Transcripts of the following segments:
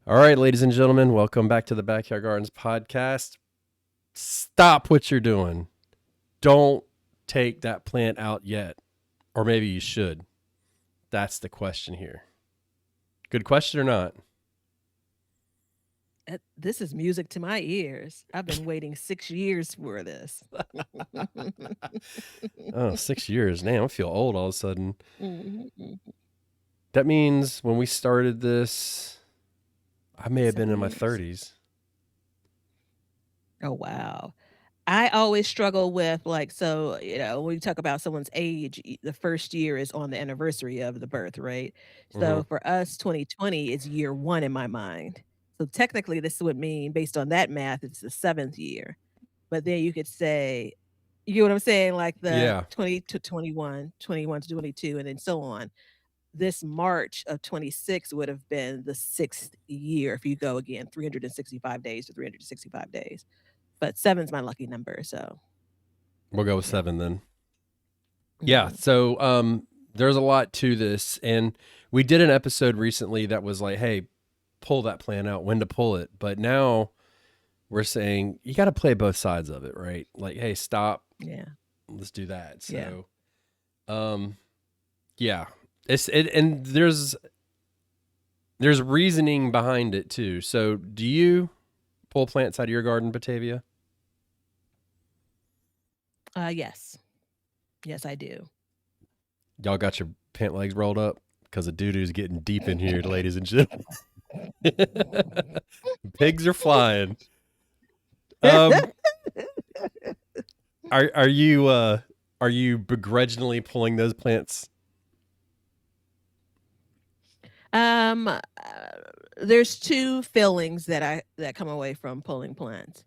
All right, ladies and gentlemen, welcome back to the Backyard Gardens podcast. Stop what you're doing. Don't take that plant out yet. Or maybe you should. That's the question here. Good question or not? This is music to my ears. I've been waiting 6 years for this. Oh, 6 years. Damn, I feel old all of a sudden. Mhm, mhm. That means when we started this, I may have been 7 in my years. 30s. Oh, wow. I always struggle with, like, when you talk about someone's age, the first year is on the anniversary of the birth, right? Mm-hmm. So for us, 2020 is year 1 in my mind. So technically, this would mean, based on that math, it's the 7th year. But then you could say, you know what I'm saying? Like the Yeah. 20 to 21, 21 to 22, and then so on. This March of 26 would have been the 6th year if you go again 365 days to 365 days. But 7's my lucky number, so We'll go with yeah. 7 then. Yeah. Mhm. So there's a lot to this. And we did an episode recently that was like, hey, pull that plan out, when to pull it. But now we're saying you got to play both sides of it, right? Like, hey, stop, Yeah, let's do that. yeah. Um, yeah, and there's reasoning behind it too. So, do you pull plants out of your garden, Batavia? Yes. Yes, I do. Y'all got your pant legs rolled up because the doo doo's getting deep in here, ladies and gentlemen. Pigs are flying. Um, are you begrudgingly pulling those plants? Um, uh, there's 2 feelings that come away from pulling plants.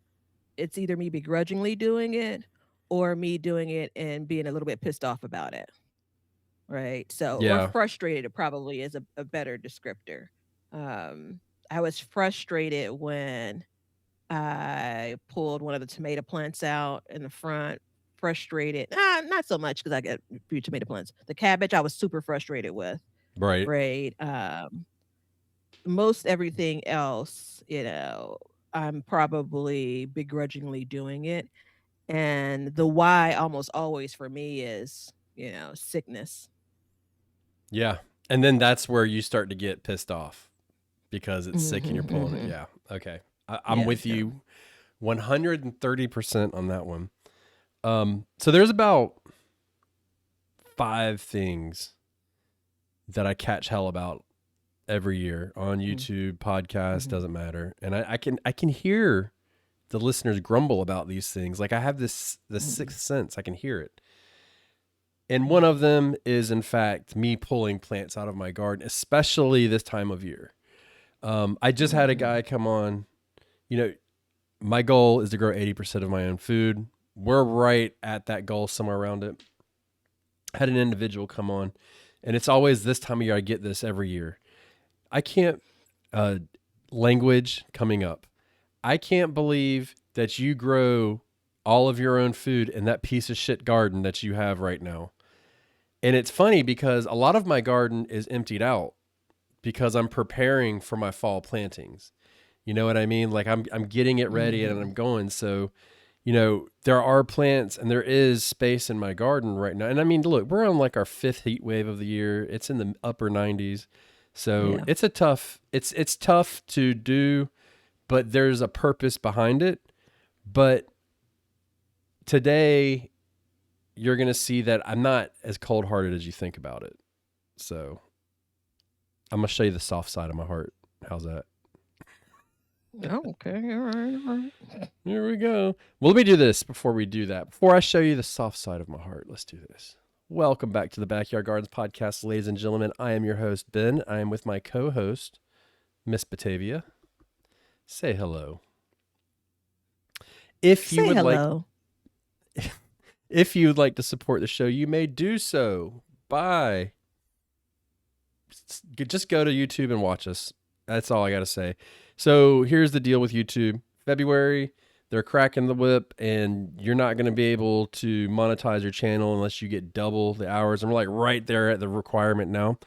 It's either me begrudgingly doing it or me doing it and being a little bit pissed off about it. Right? So or Yeah, frustrated probably is a better descriptor. Um, I was frustrated when I pulled one of the tomato plants out in the front. Frustrated, not so much because I got a few tomato plants. The cabbage I was super frustrated with, right. right? Most everything else, I'm probably begrudgingly doing it. And the why almost always for me is, sickness. Yeah, and then that's where you start to get pissed off because it's sick and you're Mhm, pulling it. mhm. Yeah. Okay. I'm Yeah, with yeah. you 130% on that one. So there's about 5 things that I catch hell about every year on Mm, YouTube, podcast, mhm, doesn't matter. And I can hear the listeners grumble about these things. Like I have this mhm, sixth sense. I can hear it. And one mhm, of them is in fact me pulling plants out of my garden, especially this time of year. I just had a mhm, guy come on, you know, my goal is to grow 80% of my own food. We're right at that goal, somewhere around it. I had an individual come on, and it's always this time of year. I get this every year. I can't, uh, language coming up. I can't believe that you grow all of your own food in that piece of shit garden that you have right now. And it's funny because a lot of my garden is emptied out because I'm preparing for my fall plantings. You know what I mean? Like I'm getting it ready and I'm mhm, going. So, there are plants and there is space in my garden right now. And I mean, look, we're on like our fifth heat wave of the year. It's in the upper 90s. So yeah, it's tough to do, but there's a purpose behind it. But today you're gonna see that I'm not as cold hearted as you think about it. So I'm gonna show you the soft side of my heart. How's that? oh, okay, alright, alright. Here we go. Well, let me do this before we do that. Before I show you the soft side of my heart, let's do this. Welcome back to the Backyard Gardens podcast, ladies and gentlemen. I am your host, Ben. I am with my co host, Miss Batavia. Say hello. If you Say would like hello. if you would like to support the show, you may do so by just go to YouTube and watch us. That's all I got to say. So here's the deal with YouTube. February, they're cracking the whip, and you're not going to be able to monetize your channel unless you get double the hours. And we're like right there at the requirement now.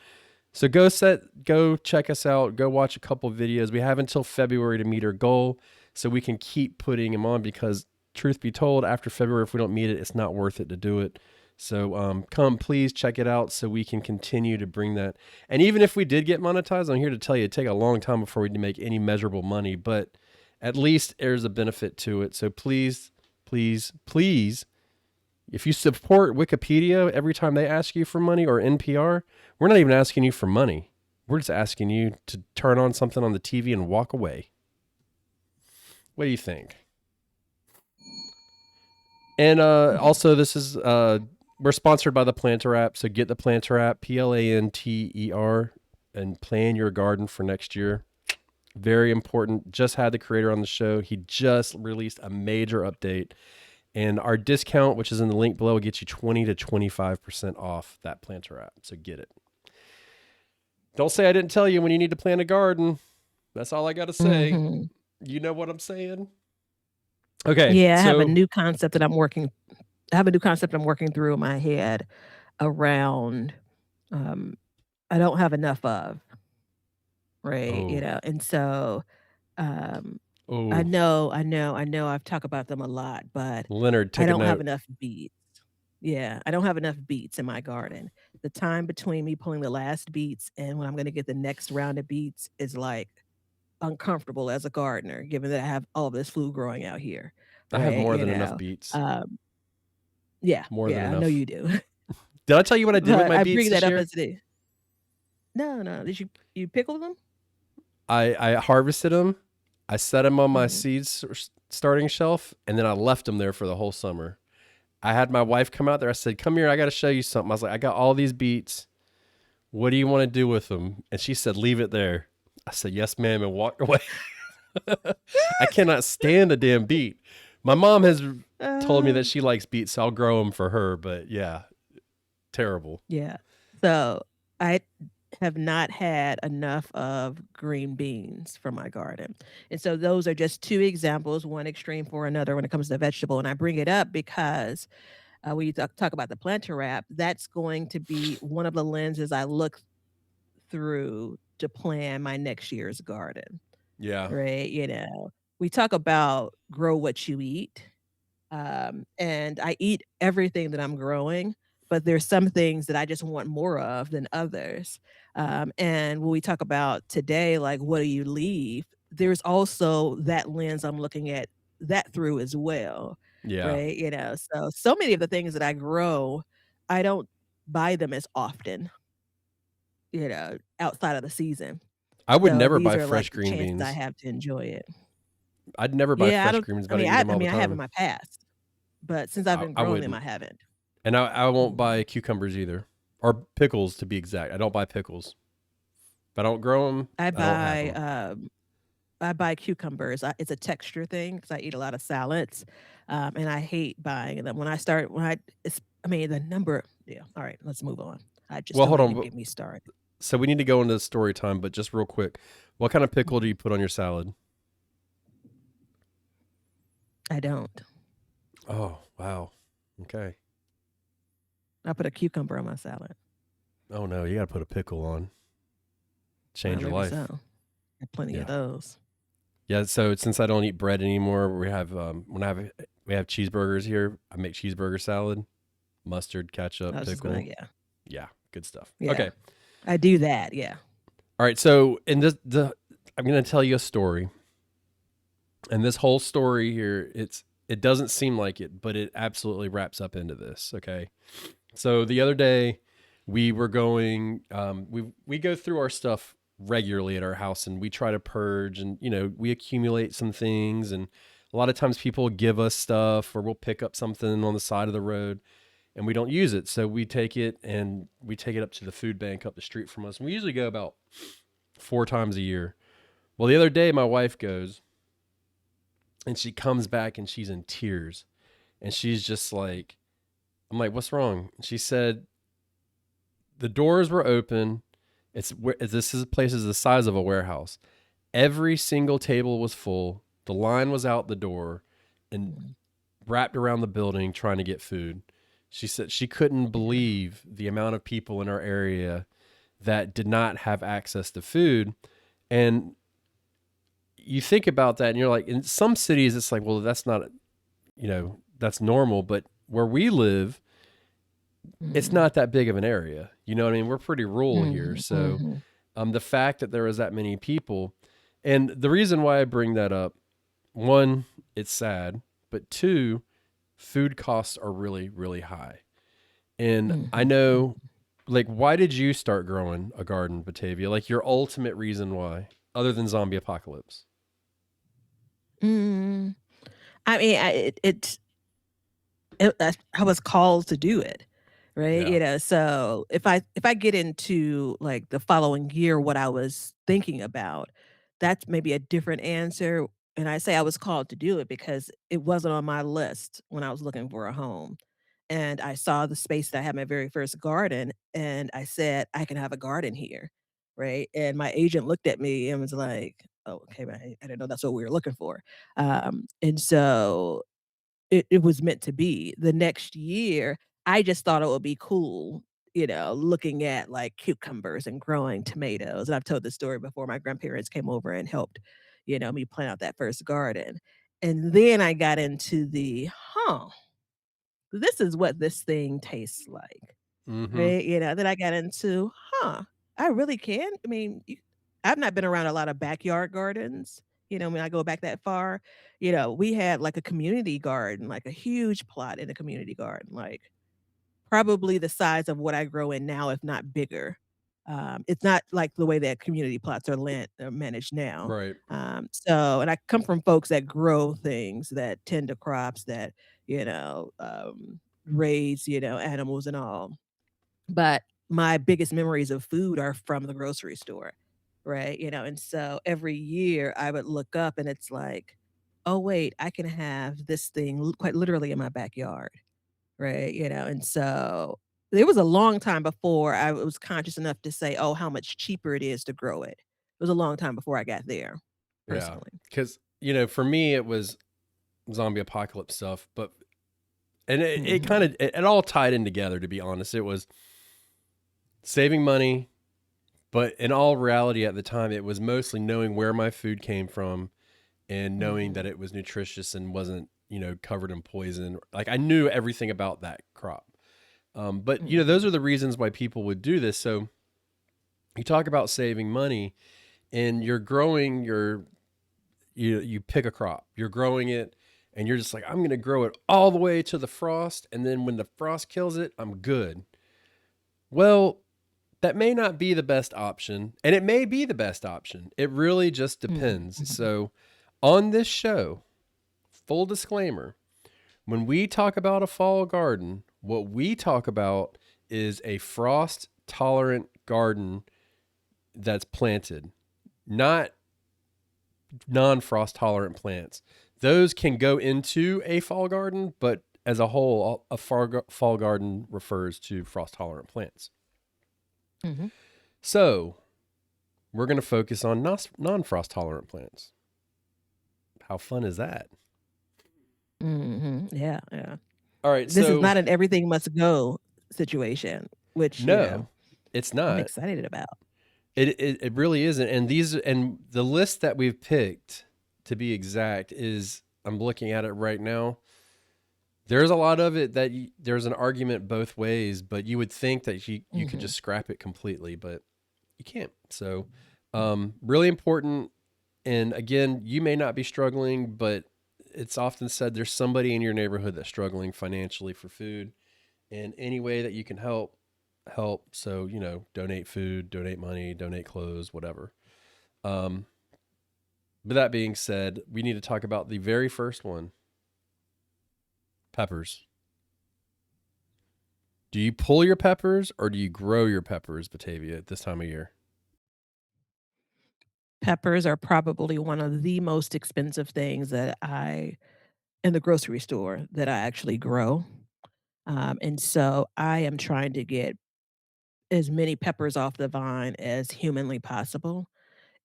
So go check us out. Go watch a couple videos. We have until February to meet our goal, so we can keep putting them on. Because truth be told, after February, if we don't meet it, it's not worth it to do it. So come, please check it out, so we can continue to bring that. And even if we did get monetized, I'm here to tell you, it'd take a long time before we make any measurable money. But at least there's a benefit to it. So please, please, please, if you support Wikipedia every time they ask you for money, or NPR, we're not even asking you for money. We're just asking you to turn on something on the TV and walk away. What do you think? And also, this is we're sponsored by the Planter app, so get the Planter app, Planter, and plan your garden for next year. Very important. Just had the creator on the show. He just released a major update. And our discount, which is in the link below, will get you 20 to 25% off that Planter app. So get it. Don't say I didn't tell you when you need to plant a garden. That's all I got to say. Mm-hmm. You know what I'm saying? Okay. Yeah, I have a So new concept that I'm working. I have a new concept I'm working through in my head around. Um, I don't have enough of, right? oh, And so um, I oh, know, I know, I know. I've talked about them a lot, but Leonard, I take a don't have note. enough beets. Yeah, I don't have enough beets in my garden. The time between me pulling the last beets and when I'm going to get the next round of beets is like uncomfortable as a gardener, given that I have all this food growing out here, I have right? more than enough beets. Um, yeah, More than yeah, I know enough. you do. Did I tell you what I did with But my I beets bring that this up year? as it is. No, no. Did you pickle them? I harvested them. I set them on my Mhm. seeds starting shelf, and then I left them there for the whole summer. I had my wife come out there. I said, "Come here, I got to show you something." I was like, "I got all these beets. What do you want to do with them?" And she said, "Leave it there." I said, "Yes, ma'am," and walked away. I cannot stand a damn beet. My mom has told me Uh, that she likes beets, so I'll grow them for her. But yeah, terrible. yeah. So I have not had enough of green beans for my garden. And so those are just two examples, one extreme for another when it comes to vegetable. And I bring it up because when you talk about the planter wrap, that's going to be one of the lenses I look through to plan my next year's garden, Yeah, right? We talk about grow what you eat. And I eat everything that I'm growing, but there's some things that I just want more of than others. And when we talk about today, like what do you leave? There's also that lens I'm looking at that through as well, yeah. right? So many of the things that I grow, I don't buy them as often, outside of the season. I would So never these buy are fresh like the green chances I beans. have to enjoy it. I'd never buy Yeah, I fresh don't. green beans, I but I mean, eat them I all the mean, I have in time. my past, but since I've been I growing them, I wouldn't. haven't. And I won't Mhm. buy cucumbers either, or pickles to be exact. I don't buy pickles. If I don't grow them, I I don't have buy, them. I buy cucumbers. It's a texture thing because I eat a lot of salads, and I hate buying them. I mean, the number. Yeah. All right, let's move on. I just Well, don't hold on. even get me started. So we need to go into story time, but just real quick, what kind of pickle do Mhm. you put on your salad? I don't. Oh, wow. Okay. I put a cucumber on my salad. Oh no, you got to put a pickle on. Well, Change your maybe life. so. Got plenty of Yeah. those. Yeah. So since I don't eat bread anymore, we have we have cheeseburgers here. I make cheeseburger salad, mustard, I ketchup, was just gonna, pickle. yeah, Yeah, good stuff. yeah. Okay. I do that. Yeah. All right. So in I'm gonna tell you a story, and this whole story here, it doesn't seem like it, but it absolutely wraps up into this. Okay. So the other day, we were going. We go through our stuff regularly at our house, and we try to purge, and we accumulate some things, and a lot of times people give us stuff, or we'll pick up something on the side of the road, and we don't use it, so we take it up to the food bank up the street from us. And we usually go about 4 times a year. Well, the other day, my wife goes, and she comes back, and she's in tears, and she's just like, I'm like, "What's wrong?" She said, the doors were open. This is place is the size of a warehouse. Every single table was full. The line was out the door and Mhm. wrapped around the building trying to get food. She said she couldn't Yeah. believe the amount of people in our area that did not have access to food. And you think about that and you're like, in some cities, it's like, well, that's not, that's normal. But where we live, it's Mhm. not that big of an area. You know what I mean? We're pretty rural here. Mhm. So Mhm. the fact that there was that many people, and the reason why I bring that up, one, it's sad, but two, food costs are really, really high. And I Mhm. know, like, why did you start growing a garden, Batavia? Like, your ultimate reason why, other than zombie apocalypse? Mm. I mean, I was called to do it, right? Yeah. So if I get into, like, the following year, what I was thinking about, that's maybe a different answer, and I say I was called to do it because it wasn't on my list when I was looking for a home, and I saw the space that I had my very first garden, and I said, "I can have a garden here," right? And my agent looked at me and was like, "Oh, okay, but I didn't know that's what we were looking for." And so it was meant to be. The next year, I just thought it would be cool, looking at, like, cucumbers and growing tomatoes, and I've told this story before. My grandparents came over and helped, me plant out that first garden, and then I got into "Huh, this is what this thing tastes like." Mm-hmm. Right, then I got into, "Huh, I really can." I mean, I've not been around a lot of backyard gardens, when I go back that far. We had, like, a community garden, like, a huge plot in a community garden, like, probably the size of what I grow in now, if not bigger. It's not like the way that community plots are managed now. Right. And I come from folks that grow things, that tend to crops, that, raise, animals and all. But my biggest memories of food are from the grocery store, right? And so every year I would look up and it's like, "Oh, wait, I can have this thing quite literally in my backyard," right? And so it was a long time before I was conscious enough to say, "Oh, how much cheaper it is to grow it." It was a long time before I got there, Yeah. personally. Because, for me, it was zombie apocalypse stuff, but, and it kind Mhm. of, it all tied in together, to be honest. It was saving money, but in all reality at the time, it was mostly knowing where my food came from and knowing that Mhm. it was nutritious and wasn't, covered in poison. Like, I knew everything about that crop. But those Mhm. are the reasons why people would do this. So you talk about saving money, and you're growing you pick a crop, you're growing it, and you're just like, I'm going to grow it all the way to the frost, and then when the frost kills it, I'm good. Well, that may not be the best option, and it may be the best option. It really just Mhm. depends. Mhm. So on this show, full disclaimer, when we talk about a fall garden, what we talk about is a frost tolerant garden that's planted, not non frost tolerant plants. Those can go into a fall garden, but as a whole, a fall garden refers to frost tolerant plants. Mhm. So we're going to focus on non frost tolerant plants. How fun is that? Mhm. Yeah, yeah. All right. This is So, not an everything must go situation, which, no, it's I'm not. excited about. It really isn't. And the list that we've picked, to be exact, is, I'm looking at it right now. There's a lot of it that there's an argument both ways, but you would think that you could Mhm. just scrap it completely, but you can't. So, really important. And again, you may not be struggling, but it's often said there's somebody in your neighborhood that's struggling financially for food, and any way that you can help, help. So, donate food, donate money, donate clothes, whatever. Um, but that being said, we need to talk about the very first one, peppers. Do you pull your peppers or do you grow your peppers, Batavia, at this time of year? Peppers are probably one of the most expensive things that I in the grocery store that I actually grow, and so I am trying to get as many peppers off the vine as humanly possible.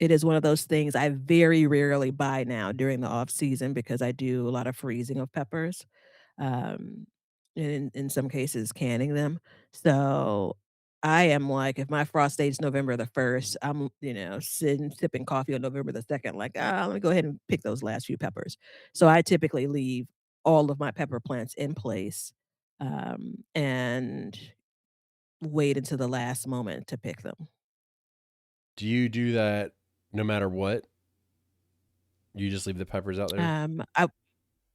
It is one of those things I very rarely buy now during the off season because I do a lot of freezing of peppers, um, and in some cases, canning them. So I am like, if my frost date's November the 1st, I'm, sitting sipping coffee on November the 2nd, like, let me go ahead and pick those last few peppers. So I typically leave all of my pepper plants in place, and wait until the last moment to pick them. Do you do that no matter what? You just leave the peppers out there? I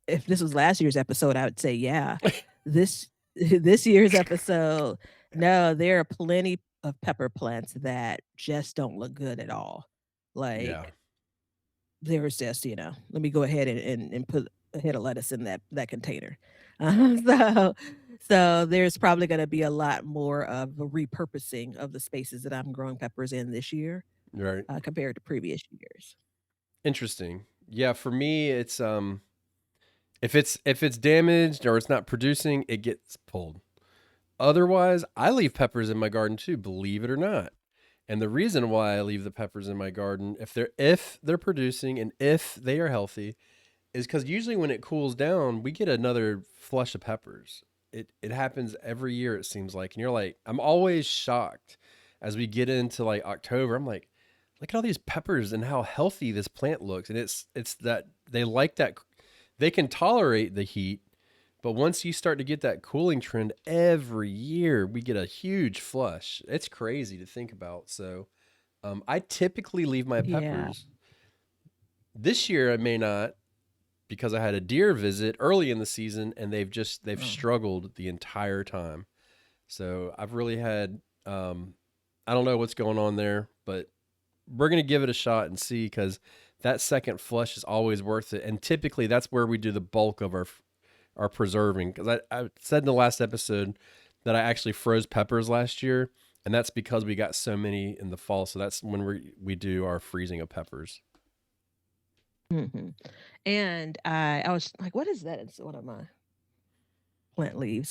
If this was last year's episode, I would say, yeah. This this year's episode, no, there are plenty of pepper plants that just don't look good at all. Yeah. Like, there was just, let me go ahead and put a head of lettuce in that container. So there's probably gonna be a lot more of a repurposing of the spaces that I'm growing peppers in this year, Right. compared to previous years. Interesting. Yeah, for me it's if it's damaged or it's not producing, it gets pulled. Otherwise, I leave peppers in my garden too, believe it or not. And the reason why I leave the peppers in my garden, if they're producing and if they are healthy, is because usually when it cools down, we get another flush of peppers. It happens every year, it seems like. And you're like, I'm always shocked as we get into like October. I'm like, look at all these peppers and how healthy this plant looks. And it's that they like that they can tolerate the heat, but once you start to get that cooling trend every year, we get a huge flush. It's crazy to think about. So I typically leave my Yeah. peppers. This year I may not because I had a deer visit early in the season and they've Oh. struggled the entire time. So I've really had I don't know what's going on there, but we're gonna give it a shot and see because that second flush is always worth it. And typically that's where we do the bulk of our preserving. Because I said in the last episode that I actually froze peppers last year, and that's because we got so many in the fall. So that's when we do our freezing of peppers. Mhm. And I was like, "What is that?" It's one of my plant leaves,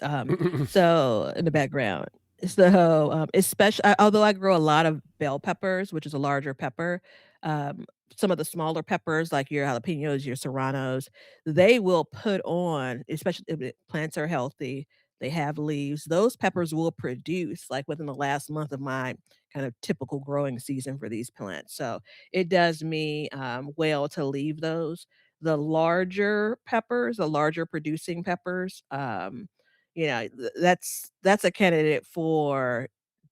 so in the background. So, especially although I grow a lot of bell peppers, which is a larger pepper, um, some of the smaller peppers, like your jalapenos, your serranos, they will put on, especially if the plants are healthy, they have leaves, those peppers will produce, like, within the last month of my kind of typical growing season for these plants, so it does me, well to leave those. The larger peppers, the larger producing peppers, that's a candidate for,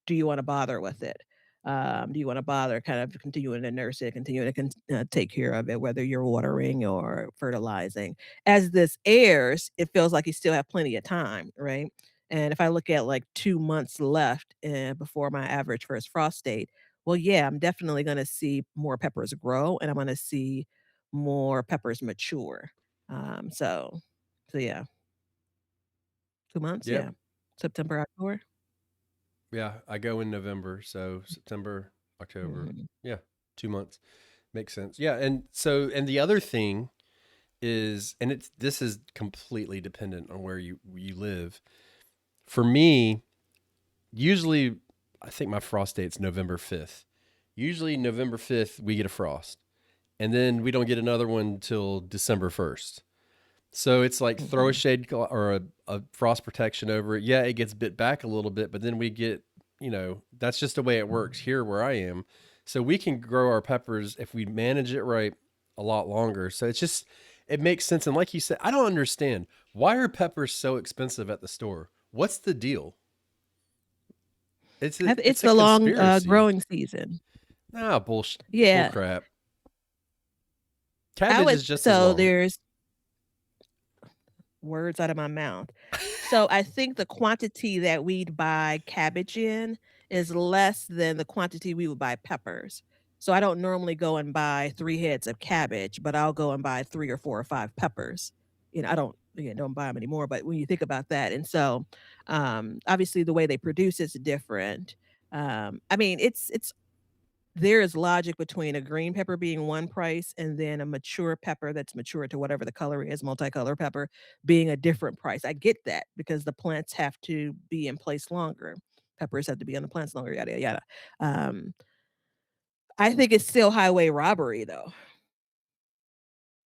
do you wanna bother with it? Do you wanna bother kind of continuing to nurse it, continuing to take care of it, whether you're watering or fertilizing? As this airs, it feels like you still have plenty of time, right? And if I look at, like, 2 months left, before my average first frost date, well, yeah, I'm definitely gonna see more peppers grow, and I'm gonna see more peppers mature. Um, so yeah, 2 months, Yep. yeah. September, October. Yeah, I go in November, so September, October. Mhm. Yeah, 2 months makes sense. Yeah, and the other thing is, and it's this is completely dependent on where you live. For me, usually, I think my frost date's November 5th. Usually, November 5th we get a frost, and then we don't get another one till December 1st. So it's like throw a Mhm. or a frost protection over it. Yeah, it gets bit back a little bit, but then we get, that's just the way it works here where I am. So we can grow our peppers if we manage it right a lot longer. So it makes sense. And like you said, I don't understand why are peppers so expensive at the store? What's the deal? It's It's a the long, conspiracy. growing season. Nah, bullshit, bull Yeah, crap. I Cabbage would is just as so long. there's words out of my mouth. So I think the quantity that we'd buy cabbage in is less than the quantity we would buy peppers. So I don't normally go and buy 3 heads of cabbage, but I'll go and buy 3 or 4 or 5 peppers. I don't, again, don't buy them anymore, but when you think about that, and so, obviously the way they produce it's different. I mean, it's there is logic between a green pepper being one price and then a mature pepper that's mature to whatever the color is, multicolor pepper, being a different price. I get that because the plants have to be in place longer. Peppers have to be on the plants longer, yada, yada, yada. Um, I think it's still highway robbery though.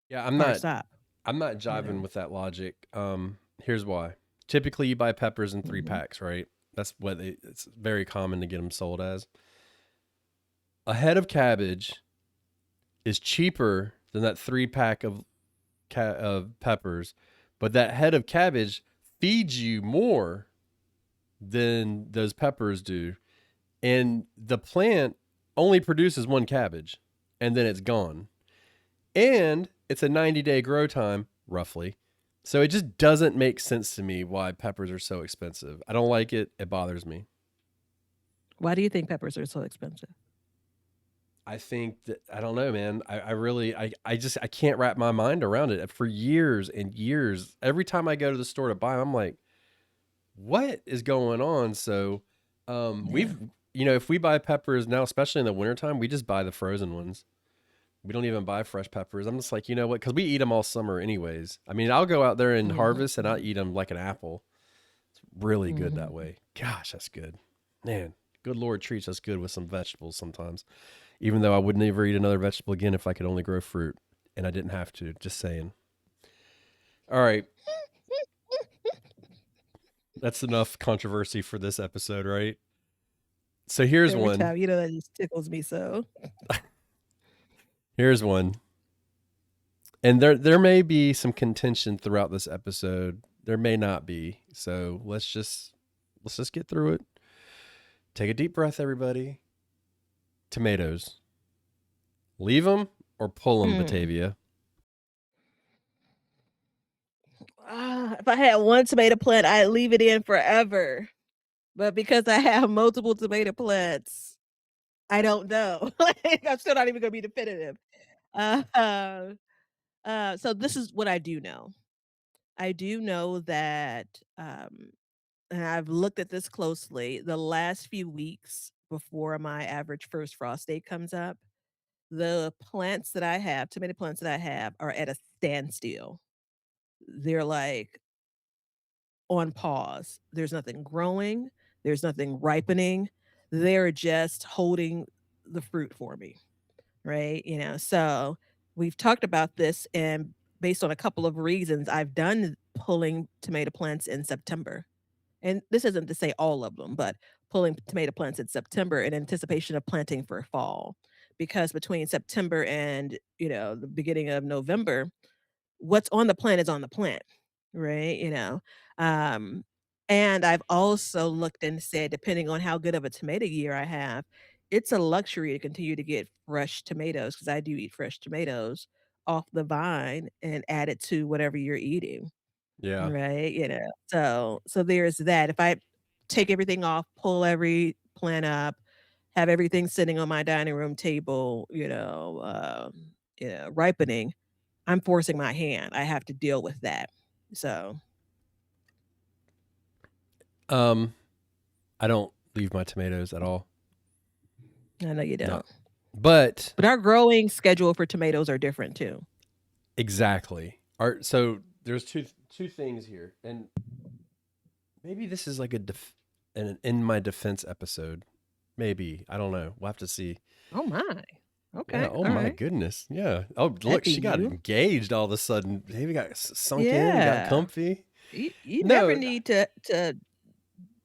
Yeah, Car stop, I'm not you jiving know? with that logic. Here's why. Typically, you buy peppers in three Mhm. packs, right? That's what it's very common to get them sold as. A head of cabbage is cheaper than that 3 pack of peppers, but that head of cabbage feeds you more than those peppers do. And the plant only produces 1 cabbage and then it's gone. And it's a 90-day grow time, roughly. So it just doesn't make sense to me why peppers are so expensive. I don't like it. It bothers me. Why do you think peppers are so expensive? I think that I don't know, man. I really I just I can't wrap my mind around it. For years and years, every time I go to the store to buy them, I'm like, what is going on? So Yeah. we've if we buy peppers now, especially in the wintertime, we just buy the frozen ones. We don't even buy fresh peppers. I'm just like, you know what? Because we eat them all summer anyways. I mean, I'll go out there and Mhm, harvest and I'll eat them like an apple. It's really good that mhm. way. Gosh, that's good. Man, good Lord treats us good with some vegetables sometimes. Even though I would never eat another vegetable again if I could only grow fruit and I didn't have to. Just saying. All right. That's enough controversy for this episode, right? So here's Every one. time, that just tickles me so. Here's one. And there may be some contention throughout this episode. There may not be. So let's just get through it. Take a deep breath, everybody. Tomatoes. Leave them or pull them, Mm. Batavia. If I had one tomato plant, I'd leave it in forever. But because I have multiple tomato plants, I don't know. Like, I'm still not even gonna be definitive. Uh, uh, so this is what I do know. I do know that, and I've looked at this closely, the last few weeks before my average first frost date comes up, the plants that I have, tomato plants that I have, are at a standstill. They're like on pause. There's nothing growing, there's nothing ripening. They're just holding the fruit for me, right? So we've talked about this, and based on a couple of reasons, I've done pulling tomato plants in September. And this isn't to say all of them, but pulling tomato plants in September in anticipation of planting for fall. Because between September and, the beginning of November, what's on the plant is on the plant, right? Um, and I've also looked and said, depending on how good of a tomato year I have, it's a luxury to continue to get fresh tomatoes because I do eat fresh tomatoes off the vine and add it to whatever you're eating. Yeah. Right, so there's that. If I take everything off, pull every plant up, have everything sitting on my dining room table, ripening, I'm forcing my hand. I have to deal with that. So, Um, I don't leave my tomatoes at all. I know you No. don't. But But our growing schedule for tomatoes are different too. exactly. So there's two things here. And maybe this is like an in my defense episode. Maybe. I don't know. We'll have to see. Oh my. Yeah. Okay, Oh my alright. goodness. Yeah. Oh, That'd look, be she got you. engaged all of a sudden. Maybe got sunk in, got Yeah. comfy. You never No, need to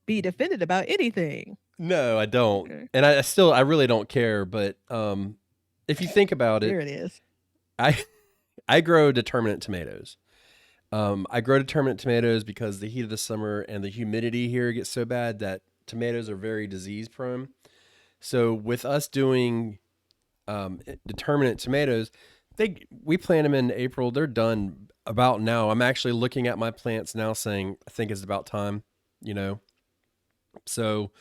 be defended about anything. no, I don't. Okay. And I really don't care. But if you think about There it, it is. I I grow determinate tomatoes. I grow determinate tomatoes because the heat of the summer and the humidity here gets so bad that tomatoes are very disease prone. So with us doing determinate tomatoes, we plant them in April. They're done about now. I'm actually looking at my plants now, saying I think it's about time. You know, so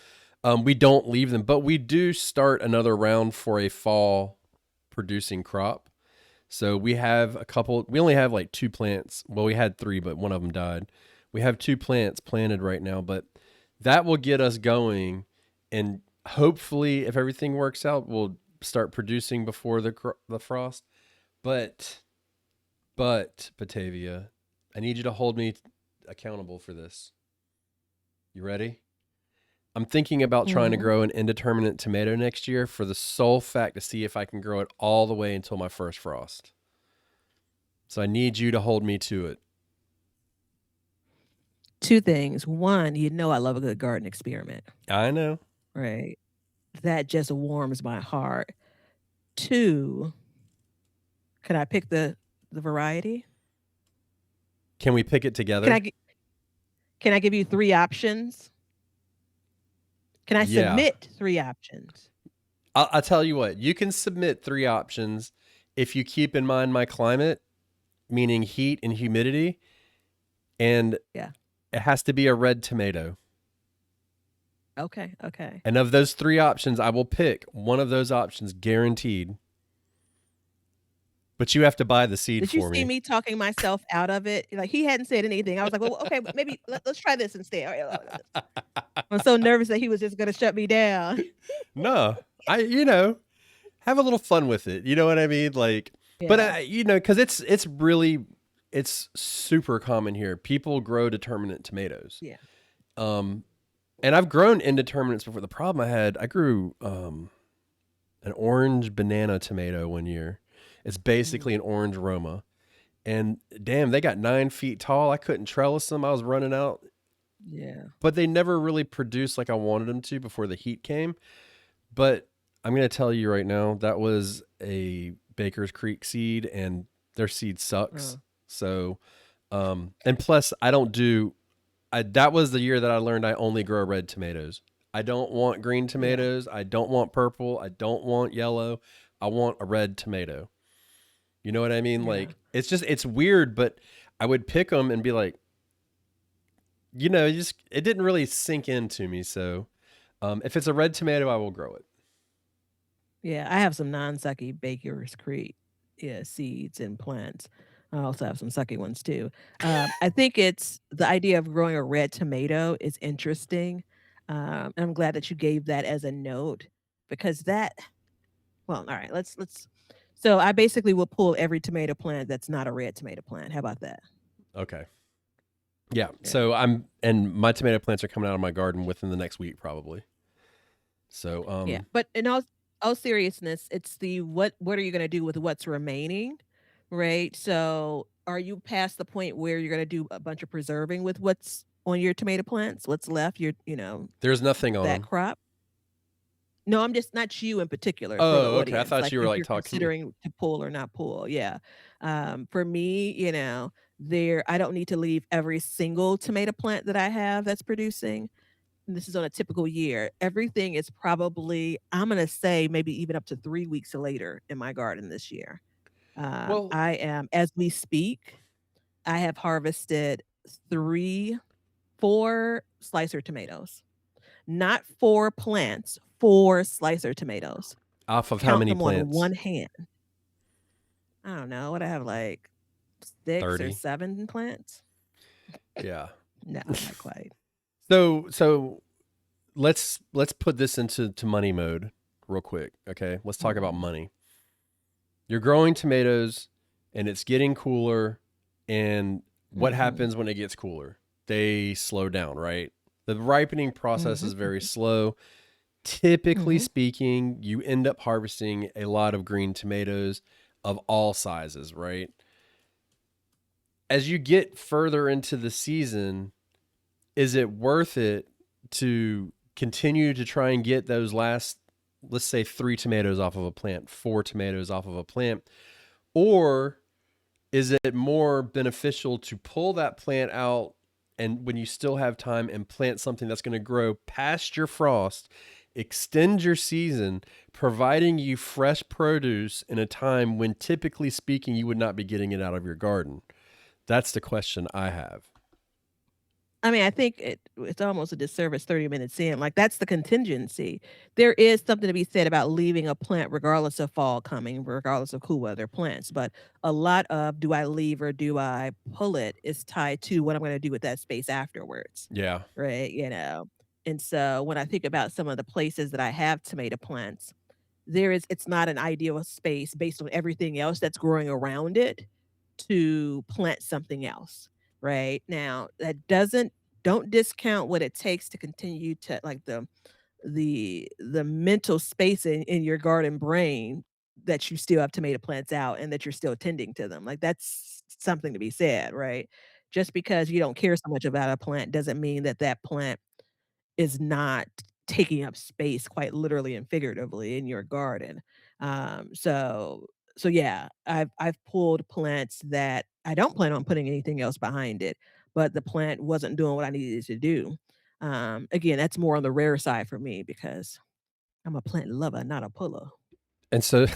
we don't leave them, but we do start another round for a fall producing crop. So we have a couple. We only have like 2 plants. Well, we had 3, but one of them died. We have 2 plants planted right now, but that will get us going, and hopefully, if everything works out, we'll start producing before the frost. But Batavia, I need you to hold me accountable for this. You ready? I'm thinking about trying to Mhm. grow an indeterminate tomato next year for the sole fact to see if I can grow it all the way until my first frost. So I need you to hold me to it. 2 things. 1, I love a good garden experiment, I know. right? That just warms my heart. 2, can I pick the variety? Can we pick it Can I together? gi can I give you 3 options? Can I Yeah. submit 3 options? I'll tell you what, you can submit 3 options if you keep in mind my climate, meaning heat and humidity, and Yeah. it has to be a red tomato. Okay, okay. And of those 3 options, I will pick one of those options guaranteed. But you have to buy the seed Did you for see me. me talking myself out of it? Like, he hadn't said anything. I was like, "Well, okay, maybe let's try this instead." I was so nervous that he was just gonna shut me down. No, have a little fun with it. You know what I mean? Like, but Yeah, because it's really it's super common here. People grow determinate tomatoes. yeah. Um, and I've grown indeterminates before. The problem I grew an orange banana tomato one year. It's Mhm. basically an orange Roma. And damn, they got 9 feet tall. I couldn't trellis them. I was running out, Yeah. but they never really produced like I wanted them to before the heat came. But I'm going to tell you right now, that was a Baker's Creek seed, and their seed Uh, sucks. So, and plus, I don't do. That was the year that I learned I only grow red tomatoes. I don't want green yeah, tomatoes. I don't want purple. I don't want yellow. I want a red tomato. You know what I mean? yeah. Like it's weird, but I would pick them and be like, just it didn't really sink into me. So, if it's a red tomato, I will grow it. Yeah, I have some non-sucky Baker's Creek, yeah, seeds and plants. I also have some sucky ones too. I think it's the idea of growing a red tomato is interesting. And I'm glad that you gave that as a note because well, all right, let's so I basically will pull every tomato plant that's not a red tomato plant. How about that? Okay. Yeah. Yeah. So and my tomato plants are coming out of my garden within the next week, probably. So, Yeah. But in all seriousness, it's the what are you gonna do with what's remaining, right? So, are you past the point where you're gonna do a bunch of preserving with what's on your tomato plants? What's left, there's nothing on that them. crop? No, I'm just not you in particular, for the Oh, okay. I audience, thought like, you were if like you're talking. considering to pull or not pull, yeah. For me, I don't need to leave every single tomato plant that I have that's producing. And this is on a typical year. Everything is probably, I'm gonna say, maybe even up to 3 weeks later in my garden this year. Well, I am as we speak, I have harvested 3, 4 slicer tomatoes. Not 4 plants, 4 slicer tomatoes. off of how Count many them on plants? one hand. I don't know, what I have, like, 6 or 30. 7 plants? Yeah. No, not quite. So let's put this into money mode real quick. Okay. Let's talk about Mhm, money. You're growing tomatoes and it's getting cooler. And what mhm, happens when it gets cooler? They slow down, right? The ripening process is mhm, very slow. Typically mhm, speaking, you end up harvesting a lot of green tomatoes of all sizes, right? As you get further into the season, is it worth it to continue to try and get those last, let's say, 3 tomatoes off of a plant, 4 tomatoes off of a plant? Or is it more beneficial to pull that plant out and when you still have time and plant something that's going to grow past your frost, extend your season, providing you fresh produce in a time when typically speaking you would not be getting it out of your garden? That's the question I have. I mean, I think it's almost a disservice 30 minutes in, like, that's the contingency. There is something to be said about leaving a plant regardless of fall coming, regardless of cool weather plants, but a lot of do I leave or do I pull it is tied to what I'm gonna do with that space afterwards, Yeah. right, And so when I think about some of the places that I have tomato plants, it's not an ideal space based on everything else that's growing around it to plant something else, right? Now, that doesn't don't discount what it takes to continue to like the mental space in your garden brain that you still have tomato plants out and that you're still tending to them. Like that's something to be said, right? Just because you don't care so much about a plant doesn't mean that that plant is not taking up space quite literally and figuratively in your garden. So yeah, I've pulled plants that I don't plan on putting anything else behind it, but the plant wasn't doing what I needed it to do. Again, that's more on the rare side for me because I'm a plant lover, not a puller. And so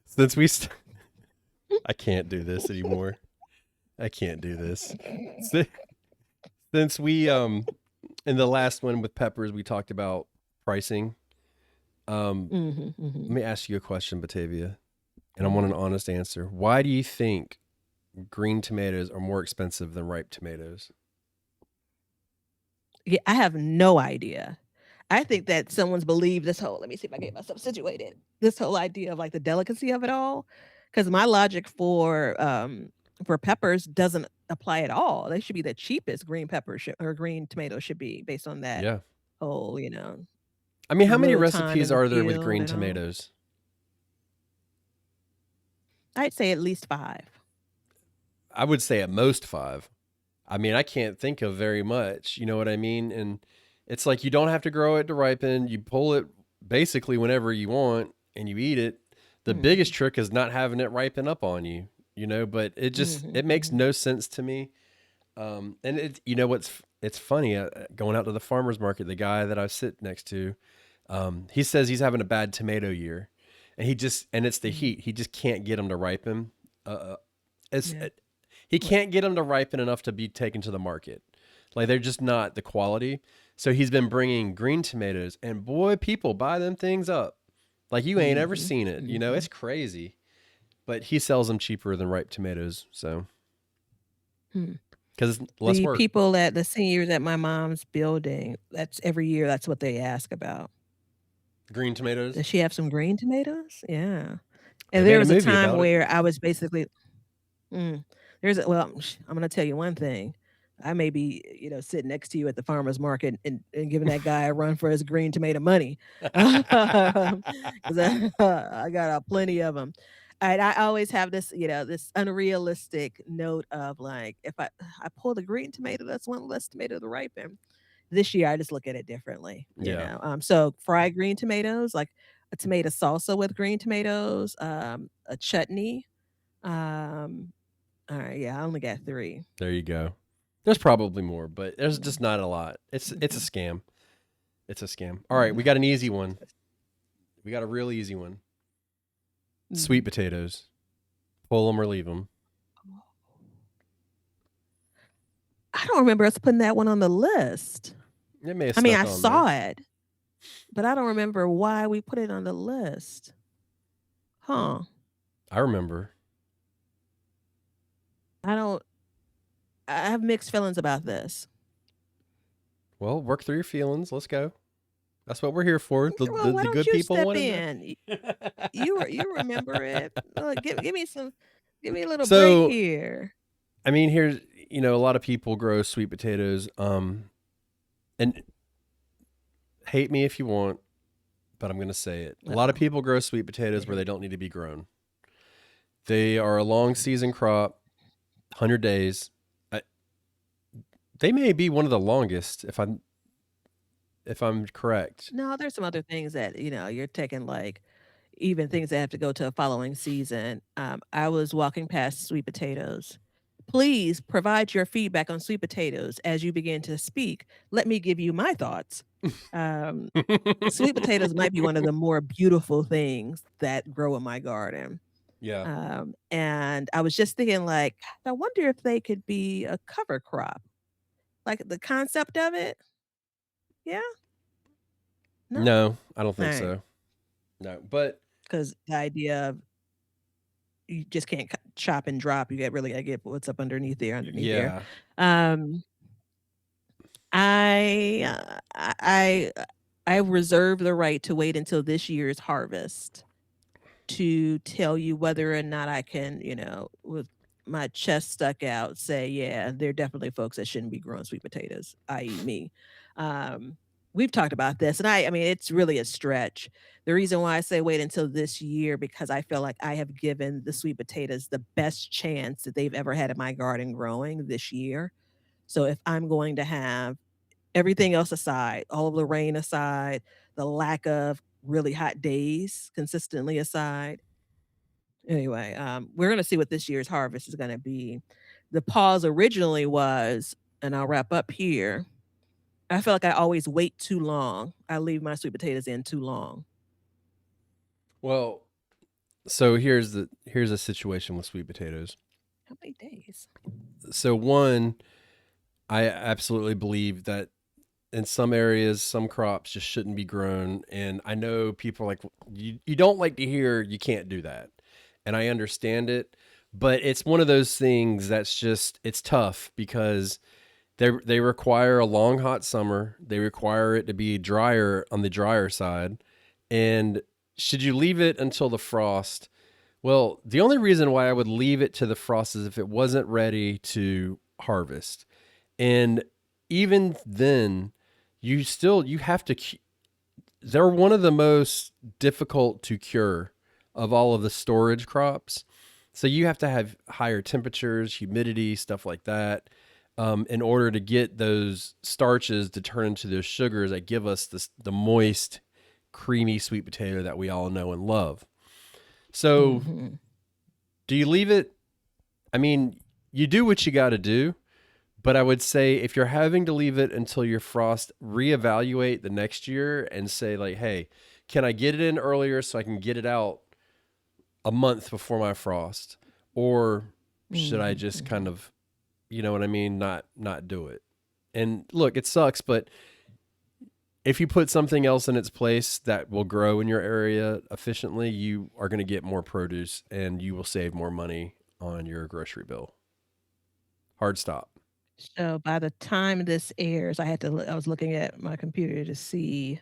since I can't do this anymore. I can't do this. Si- Since we in the last one with peppers we talked about pricing. Um Mhm, Let mhm, me ask you a question, Batavia, and I want an mhm. honest answer. Why do you think green tomatoes are more expensive than ripe tomatoes? Yeah, I have no idea. I think that someone's believed this whole let me see if I get myself situated. This whole idea of, like, the delicacy of it all, because my logic for peppers doesn't apply at all. They should be the cheapest green pepper should or green tomato should be based on that Yeah. whole, I mean, how many little time in recipes the are there with field green and all. tomatoes? I'd say at least 5. I would say at most 5. I mean, I can't think of very much, you know what I mean? And it's like you don't have to grow it to ripen. You pull it basically whenever you want and you eat it. The biggest Mhm. trick is not having it ripen up on you, but Mhm, it makes mhm. no sense to me. And it's funny going out to the farmers market. The guy that I sit next to, he says he's having a bad tomato year, and it's the Mhm. heat. He just can't get them to ripen. It's Yeah. He can't get them to ripen enough to be taken to the market. Like they're just not the quality. So he's been bringing green tomatoes, and boy, people buy them things up. Like you ain't ever Mhm. seen it. It's Mhm. crazy. But he sells them cheaper than ripe tomatoes, so Hmm. because it's less The work. people at the seniors at my mom's building, that's every year, that's what they ask about. Green tomatoes. Does she have some green tomatoes? Yeah. They And there made a was a movie time about it. where I was basically mm, I'm gonna tell you one thing. I may be, sitting next to you at the farmer's market and giving that guy a run for his green tomato money. 'Cause I got, plenty of them. And I always have this, this unrealistic note of, like, if I pull the green tomato, that's one less tomato to ripen. This year, I just look at it differently, Yeah, so fried green tomatoes, like a tomato salsa with green tomatoes, a chutney, um alright, yeah, I only got 3. there you go. There's probably more, but there's just Mm, not a lot. It's a mhm, scam. It's a scam. All right, mhm, we got an easy one. We got a real easy one. Sweet mhm. potatoes. Pull them or leave them. I don't remember us putting that one on the list. It may have I mean, snuck I on there. saw it, but I don't remember why we put it on the list. Huh. I remember. I don't I have mixed feelings about this. Well, work through your feelings. Let's go. That's what we're here for. The Well, the, why the don't good you people step want to know. in? You remember it. Give me a little break So, here. I mean, here's a lot of people grow sweet potatoes. And hate me if you want, but I'm going to say it. A lot of Uh-oh. people grow sweet potatoes where they don't need to be grown. They are a long season crop, 100 days. I, they may be one of the longest if I'm correct. No, there's some other things that, you're taking, like, even things that have to go to a following season. I was walking past sweet potatoes. Please provide your feedback on sweet potatoes as you begin to speak. Let me give you my thoughts. Um, Sweet potatoes might be one of the more beautiful things that grow in my garden. Yeah. And I was just thinking, like, I wonder if they could be a cover crop. Like the concept of it. Yeah. No. No, I don't All think right. so. No, but Because the idea of you just can't chop and drop. You get really gotta get what's up underneath there. yeah. Um, I reserve the right to wait until this year's harvest to tell you whether or not I can, with my chest stuck out, say, yeah, there are definitely folks that shouldn't be growing sweet potatoes, i.e., me. Um, we've talked about this, and I mean, it's really a stretch. The reason why I say wait until this year, because I feel like I have given the sweet potatoes the best chance that they've ever had in my garden growing this year. So if I'm going to have everything else aside, all of the rain aside, the lack of really hot days consistently aside. Anyway, we're gonna see what this year's harvest is gonna be. The pause originally was, and I'll wrap up here, I feel like I always wait too long. I leave my sweet potatoes in too long. Well, so here's a situation with sweet potatoes. How many days? So one, I absolutely believe that in some areas, some crops just shouldn't be grown. And I know people are like, you don't like to hear you can't do that. And I understand it, but it's one of those things that's just, it's tough because they require a long, hot summer. They require it to be drier on the drier side. And should you leave it until the frost? Well, the only reason why I would leave it to the frost is if it wasn't ready to harvest. And even then, you have to they're one of the most difficult to cure of all of the storage crops. So you have to have higher temperatures, humidity, stuff like that, in order to get those starches to turn into those sugars that give us the moist, creamy sweet potato that we all know and love. So Mhm. do you leave it? I mean, you do what you got to do. But I would say if you're having to leave it until your frost, reevaluate the next year and say, like, hey, can I get it in earlier so I can get it out a month before my frost? Or should I Mhm, just kind mhm. of, you know what I mean, not do it? And look, it sucks, but if you put something else in its place that will grow in your area efficiently, you are going to get more produce and you will save more money on your grocery bill. Hard stop. So by the time this airs, I was looking at my computer to see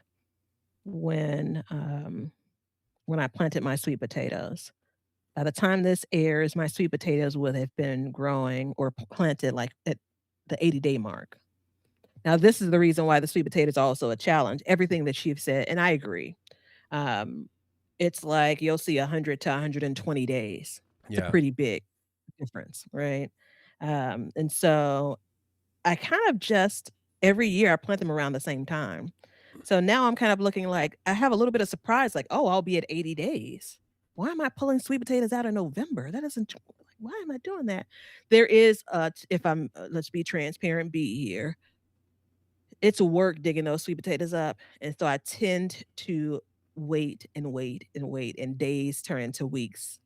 when, when I planted my sweet potatoes. By the time this airs, my sweet potatoes would have been growing or planted, like, at the 80-day mark. Now, this is the reason why the sweet potato is also a challenge. Everything that you've said, and I agree. Um, it's like you'll see 100 to 120 days. It's a Yeah. pretty big difference, right? And so I kind of just every year I plant them around the same time. So now I'm kind of looking like I have a little bit of surprise, like, oh, I'll be at 80 days. Why am I pulling sweet potatoes out in November? That doesn't, like, why am I doing that? There is, if I'm, let's be transparent, be here. It's work digging those sweet potatoes up. And so I tend to wait and wait and wait, and days turn into weeks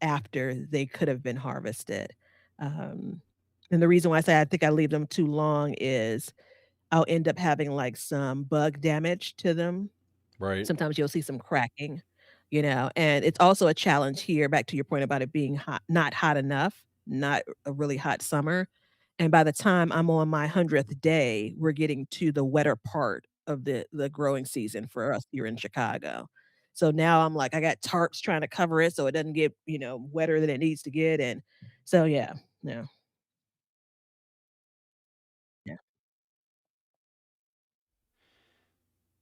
after they could have been harvested. Um, and the reason why I say I think I leave them too long is I'll end up having, like, some bug damage to them. Right. Sometimes you'll see some cracking, and it's also a challenge here, back to your point about it being hot, not hot enough, not a really hot summer, and by the time I'm on my 100th day, we're getting to the wetter part of the growing season for us here in Chicago. So now I'm like, I got tarps trying to cover it so it doesn't get, wetter than it needs to get, and so yeah, yeah, yeah.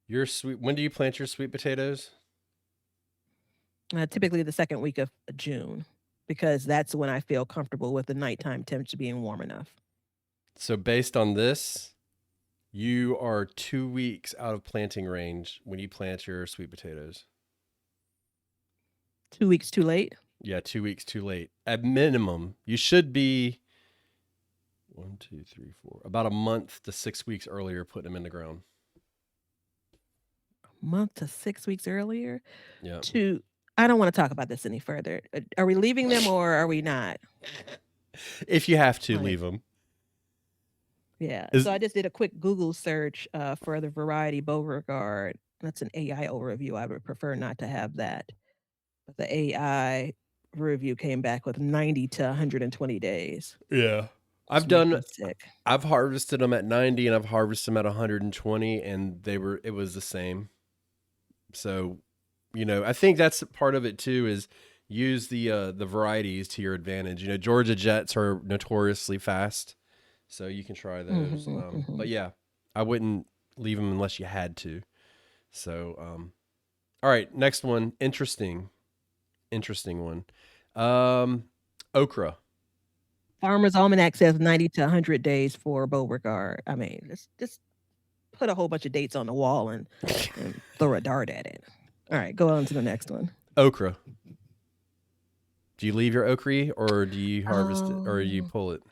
Your sweet when do you plant your sweet potatoes? Typically the 2nd week of June, because that's when I feel comfortable with the nighttime temperature being warm enough. So based on this, you are 2 weeks out of planting range when you plant your sweet potatoes. 2 weeks too late? Yeah, 2 weeks too late. At minimum, you should be one, two, three, four, about a month to 6 weeks earlier putting them in the ground. Month to 6 weeks earlier? Yeah. To I don't wanna talk about this any further. Are we leaving them or are we not? If you have to Like, leave them. yeah, Is so I just did a quick Google search, for the variety Beauregard. That's an AI overview, I would prefer not to have that. But the AI review came back with 90 to 120 days, Yeah. which I've makes done me sick. I've harvested them at 90 and I've harvested them at 120 and it was the same. So, I think that's part of it too is use the varieties to your advantage. Georgia Jets are notoriously fast, so you can try those. Mhm, But mhm. yeah, I wouldn't. leave them unless you had to. So, all right, next one. Interesting one. Okra. Farmer's Almanac says 90 to 100 days for Beauregard. I mean, let's just put a whole bunch of dates on the wall and throw a dart at it. All right, go on to the next one. Okra. Do you leave your okra or do you harvest it or you Oh, pull it?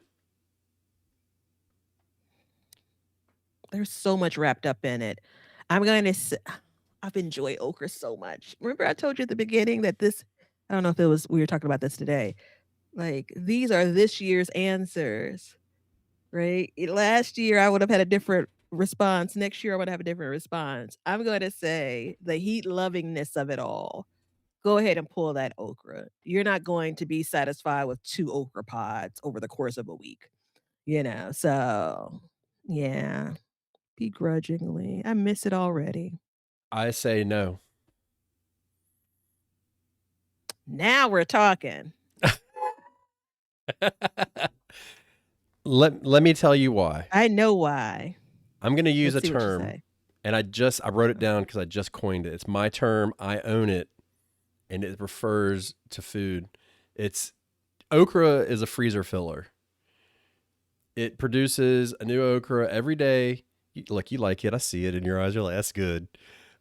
there's so much wrapped up in it. I'm going to I've enjoyed okra so much. Remember I told you at the beginning that this I don't know if it was we were talking about this today. Like these are this year's answers, right? Last year I would have had a different response. Next year I would have a different response. I'm going to say the heat lovingness of it all. Go ahead and pull that okra. You're not going to be satisfied with 2 okra pods over the course of a week, you know? So, yeah, begrudgingly. I miss it already. I say no. Now we're talking. Let me tell you why. I know why. I'm going to use Let's a see what you term, say. and I wrote it down because I just coined it. It's my term. I own it, and it refers to food. It's okra is a freezer filler. It produces a new okra every day. Look, you like it. I see it in your eyes. You're like, that's good.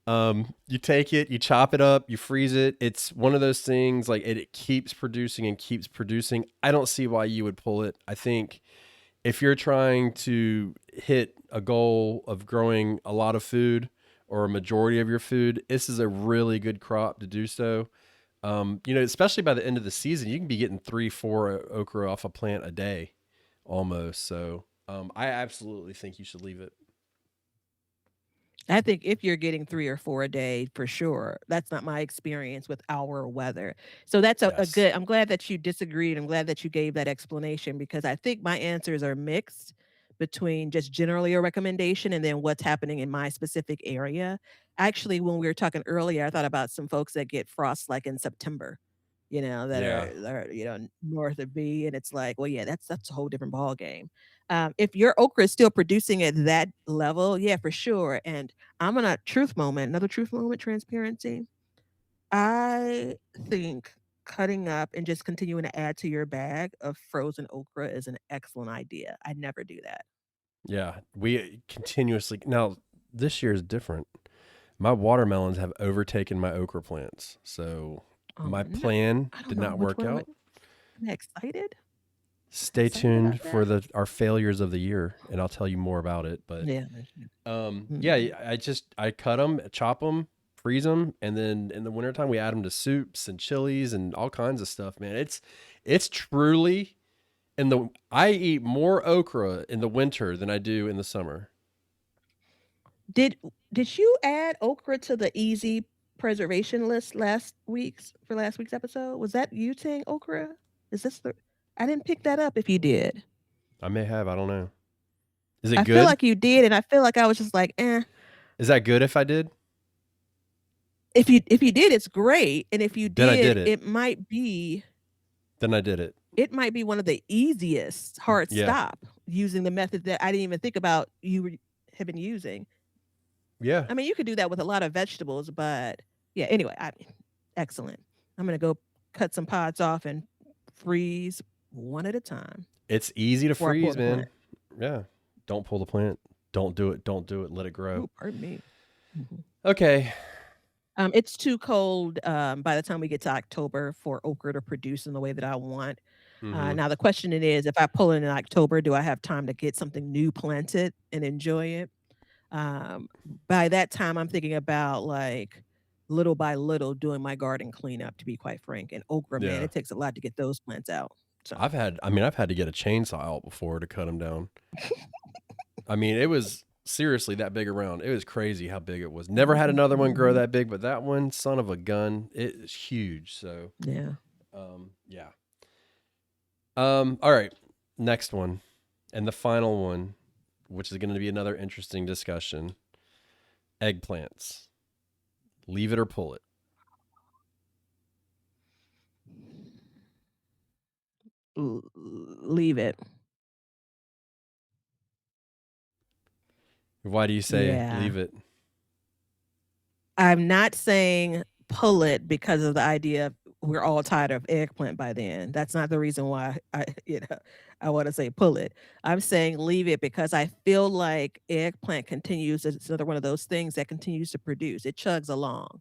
You take it, you chop it up, you freeze it. It's one of those things like it keeps producing and keeps producing. I don't see why you would pull it. I think if you're trying to hit a goal of growing a lot of food or a majority of your food, this is a really good crop to do so. Especially by the end of the season, you can be getting 3, 4 okra off a plant a day almost. So, I absolutely think you should leave it. I think if you're getting 3 or 4 a day, for sure. That's not my experience with our weather. So that's a Yes. good I'm glad that you disagreed. I'm glad that you gave that explanation because I think my answers are mixed between just generally a recommendation and then what's happening in my specific area. Actually, when we were talking earlier, I thought about some folks that get frost like in September, that Yeah. are north of B, and it's like, well, yeah, that's a whole different ball game. If your okra is still producing at that level, yeah, for sure. And I'm gonna truth moment, another truth moment, transparency. I think cutting up and just continuing to add to your bag of frozen okra is an excellent idea. I never do that. Yeah. We continuously now this year is different. My watermelons have overtaken my okra plants. So Oh my no, plan I don't did know not which work one out. I'm excited. Stay Excited tuned about for that. our failures of the year and I'll tell you more about it. But Yeah. yeah, Mm. I cut them, chop them, freeze them, and then in the wintertime we add them to soups and chilies and all kinds of stuff, man. It's truly I eat more okra in the winter than I do in the summer. Did did you add okra to the easy preservation list last week's episode? Was that you saying okra? Is this the I didn't pick that up if you did. I may have, I don't know. Is it I feel good? like you did, and I feel like I was just like, "Eh." Is that good if I did? If you did, it's great, and if you Then I did, did it. Then I did it. it might be one of the easiest hard Yeah. stop using the method that I didn't even think about have been using. Yeah. I mean, you could do that with a lot of vegetables, but yeah, anyway, excellent. I'm gonna go cut some pods off and freeze one at a time It's easy to before I pull freeze, the plant. man. Yeah. Don't pull the plant. Don't do it. Don't do it. Let it grow. Ooh, pardon me. Mhm. Okay. It's too cold by the time we get to October for okra to produce in the way that I want. Mhm. Now the question it is, if I pull it in October, do I have time to get something new planted and enjoy it? Um, by that time, I'm thinking about like little by little doing my garden cleanup, to be quite frank. And okra, man, Yeah. it takes a lot to get those plants out. So, I've had to get a chainsaw out before to cut them down. I mean, it was seriously that big around. It was crazy how big it was. Never had mhm, another one grow mhm, that big, but that one, son of a gun, it is huge. So, yeah. yeah. All right. Next one. And the final one, which is going to be another interesting discussion. Eggplants. Leave it or pull it. Leave it. Why do you say Yeah. leave it? I'm not saying pull it because of the idea of we're all tired of eggplant by then. That's not the reason why I wanna say pull it. I'm saying leave it because I feel like eggplant continues it's another one of those things that continues to produce. It chugs along,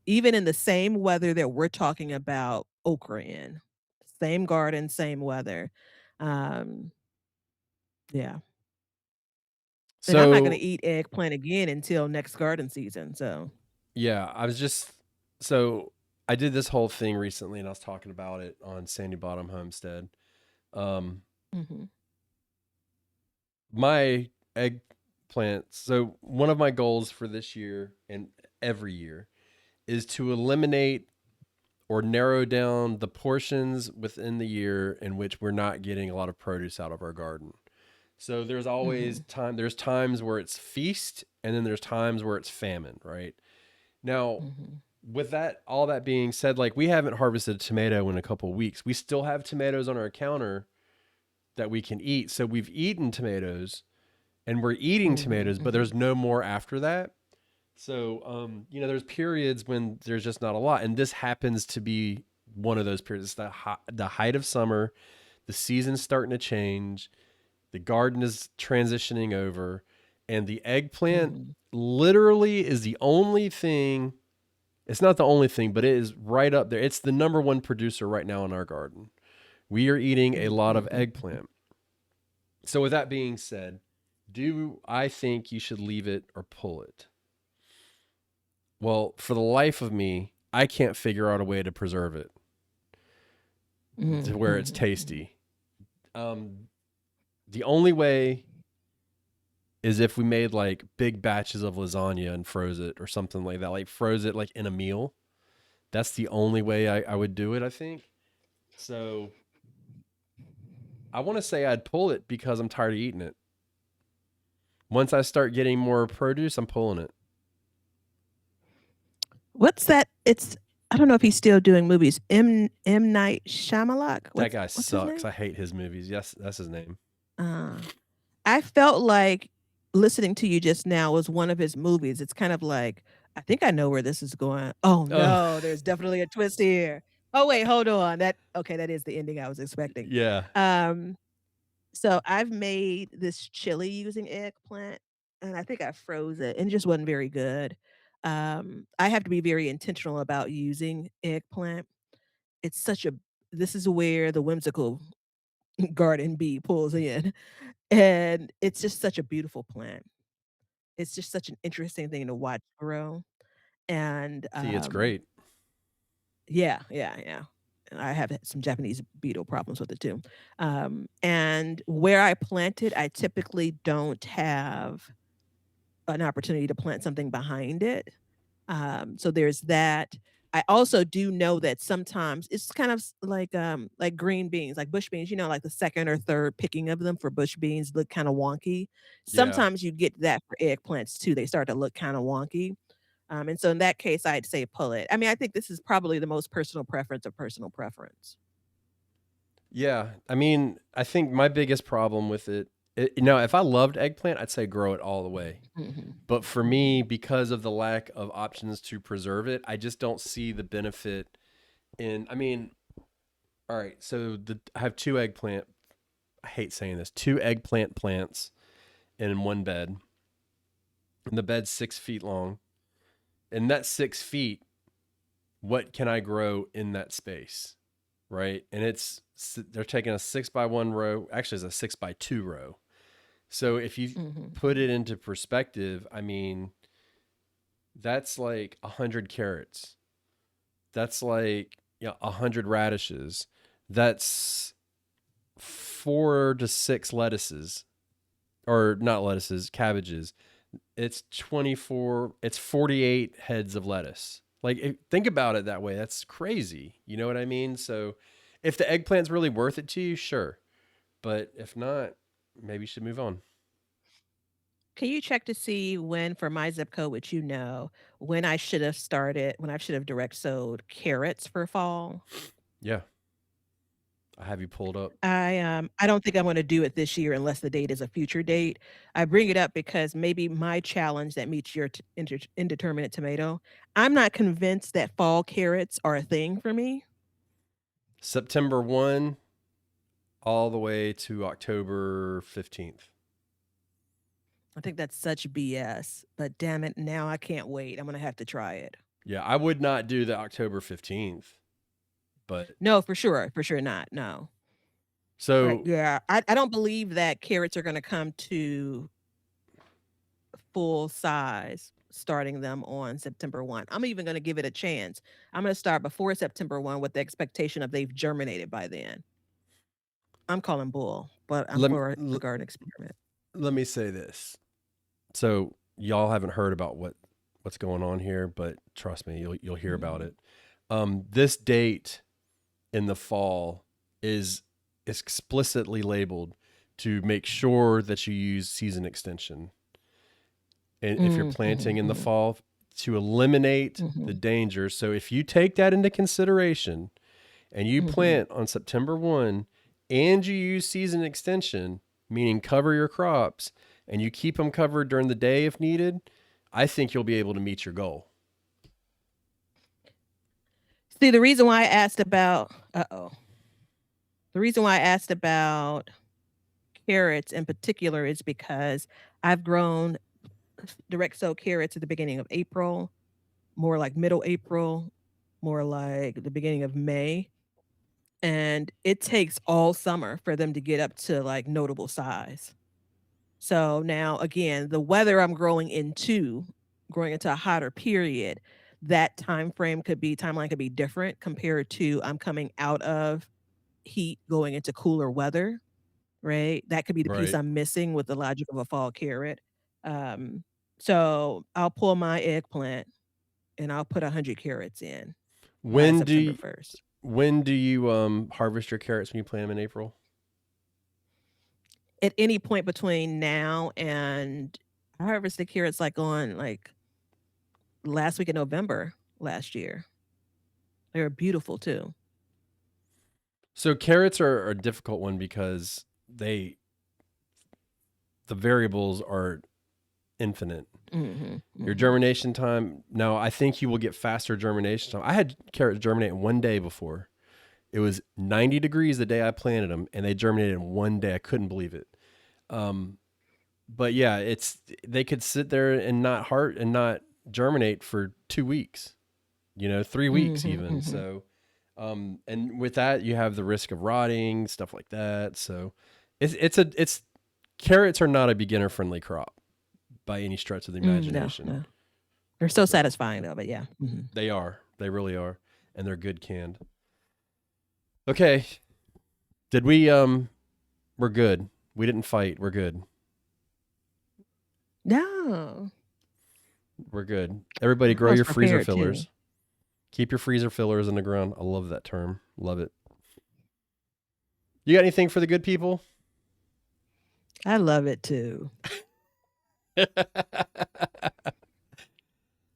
even in the same weather that we're talking about okra in. Same garden, same weather. Um, yeah, and I'm not gonna So eat eggplant again until next garden season, so yeah, I was just so I did this whole thing recently, and I was talking about it on Sandy Bottom Homestead. Um, mhm, my eggplants. So one of my goals for this year and every year is to eliminate or narrow down the portions within the year in which we're not getting a lot of produce out of our garden. So mhm, there's times where it's feast and then there's times where it's famine, right? Now, mhm, with that all that being said, like we haven't harvested a tomato in a couple of weeks. We still have tomatoes on our counter that we can eat. So we've eaten tomatoes and we're eating mhm, tomatoes, but mhm. there's no more after that. So, there's periods when there's just not a lot, and this happens to be one of those periods. It's the height of summer, the season's starting to change, the garden is transitioning over, and the eggplant Mhm. literally is the only thing. It's not the only thing, but it is right up there. It's the number one producer right now in our garden. We are eating a Mhm, lot of mhm. eggplant. So, with that being said, do I think you should leave it or pull it? Well, for the life of me, I can't figure out a way to preserve it to Mhm, where it's mhm, mhm. tasty. Um, the only way is if we made like big batches of lasagna and froze it or something like that, like froze it like in a meal. That's the only way I would do it, I think. So I want to say I'd pull it because I'm tired of eating it. Once I start getting more produce, I'm pulling it. What's that? It's I don't know if he's still doing movies. M. Night Shyamalan? That What's guy what's his sucks. name? I hate his movies. Yes, that's his name. Uh, I felt like listening to you just now was one of his movies. It's kind of like, I think I know where this is going. Oh, Oh, no, there's definitely a twist here. Oh, wait, hold on. That okay, that is the ending I was expecting. yeah. Um So I've made this chili using eggplant, and I think I froze it, and it just wasn't very good. I have to be very intentional about using eggplant. It's such a this is where the whimsical garden bee pulls in, and it's just such a beautiful plant. It's just such an interesting thing to watch grow, and, See, it's great. yeah, yeah, yeah. And I have had some Japanese beetle problems with it too. And where I plant it, I typically don't have an opportunity to plant something behind it. So there's that. I also do know that sometimes it's kind of like green beans, like bush beans, like the second or third picking of them for bush beans look kind of wonky. Yeah. Sometimes you get that for eggplants too. They start to look kind of wonky. And so in that case, I'd say pull it. I mean, I think this is probably the most personal preference of personal preference. Yeah, I mean, I think my biggest problem with if I loved eggplant, I'd say grow it all the way. Mhm. But for me, Mhm. because of the lack of options to preserve it, I just don't see the benefit in. I mean, all right, so I have two eggplant. I hate saying this. Two eggplant plants in one bed, and the bed's 6 feet long. And that 6 feet, what can I grow in that space? Right, and they're taking a 6x1 row. Actually, it's a 6x2 row. So if you Mhm. put it into perspective, I mean, that's like 100 carrots. That's like 100 radishes. That's 4 to 6 lettuces, or not lettuces, cabbages. It's 24. It's 48 heads of lettuce. Like think about it that way. That's crazy. You know what I mean? So if the eggplant's really worth it to you, sure. But if not, maybe you should move on. Can you check to see when for my zip code, which when I should have when I should have direct sowed carrots for fall? Yeah. I have you pulled up. I don't think I'm gonna do it this year unless the date is a future date. I bring it up because maybe my challenge that meets your indeterminate tomato, I'm not convinced that fall carrots are a thing for me. September 1 all the way to October 15th. I think that's such BS, but damn it, now I can't wait. I'm gonna have to try it. Yeah, I would not do the October 15th, but No, for sure not. No. But so yeah, I don't believe that carrots are gonna come to full size starting them on September 1. I'm even gonna give it a chance. I'm gonna start before September 1 with the expectation of they've germinated by then. I'm calling bull, but I'm let me, for a garden experiment. let me say this. So y'all haven't heard about what's going on here, but trust me, you'll hear about Mhm. it. This date in the fall is explicitly labeled to make sure that you use season extension. And if you're Mm, planting mhm, in the mhm, fall to eliminate the mhm, danger. So if you take that into consideration and you mhm. plant on September 1 and you use season extension, meaning cover your crops and you keep them covered during the day if needed, I think you'll be able to meet your goal. See, the reason why I asked about the reason why I asked about carrots in particular is because I've grown direct sow carrots at the beginning of April, more like middle April, more like the beginning of May. And it takes all summer for them to get up to like notable size. So now again, the weather I'm growing into a hotter period, that timeline could be different compared to I'm coming out of heat going into cooler weather, right? That could be the piece Right. I'm missing with the logic of a fall carrot. Um, so I'll pull my eggplant and I'll put 100 carrots in by When do September you, 1st. when do you harvest your carrots when you plant them in April? At any point between now and I harvested carrots like on like last week in November last year. They were beautiful too. So carrots are a difficult one because the variables are infinite. Mhm, Your mhm. germination time. Now, I think you will get faster germination time. I had carrots germinate in one day before. It was 90 degrees the day I planted them, and they germinated in one day. I couldn't believe it. Um, but yeah, they could sit there and not germinate for 2 weeks. 3 weeks Mhm, even. mhm. So, and with that, you have the risk of rotting, stuff like that. So, it's carrots are not a beginner friendly crop by any stretch of the No, imagination. no. They're so So satisfying though, but yeah. Mhm. they really are, and they're good canned. Okay, did we? We're good. We didn't fight. We're good. No. We're good. Everybody, I grow was your freezer prepared too. fillers. Keep your freezer fillers in the ground. I love that term. Love it. You got anything for the good people? I love it too.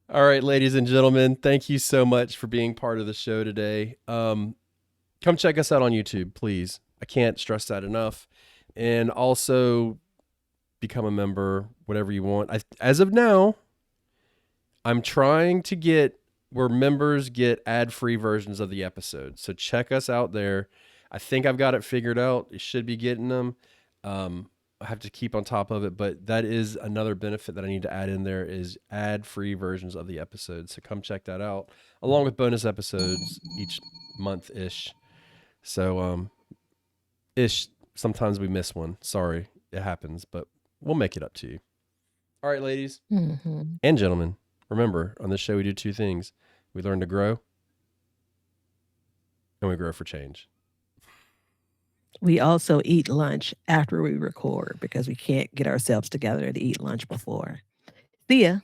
All right, ladies and gentlemen, thank you so much for being part of the show today. Come check us out on YouTube, please. I can't stress that enough. And also become a member, whatever you want. As of now, I'm trying to get where members get ad-free versions of the episodes. So check us out there. I think I've got it figured out. You should be getting them. I have to keep on top of it, but that is another benefit that I need to add in there is ad-free versions of the episodes. So come check that out, along with bonus episodes each month ish. So ish. Sometimes we miss one. Sorry, it happens, but we'll make it up to you. All right, ladies Mhm. and gentlemen. Remember, on this show, we do two things: we learn to grow, and we grow for change. We also eat lunch after we record because we can't get ourselves together to eat lunch before. See ya.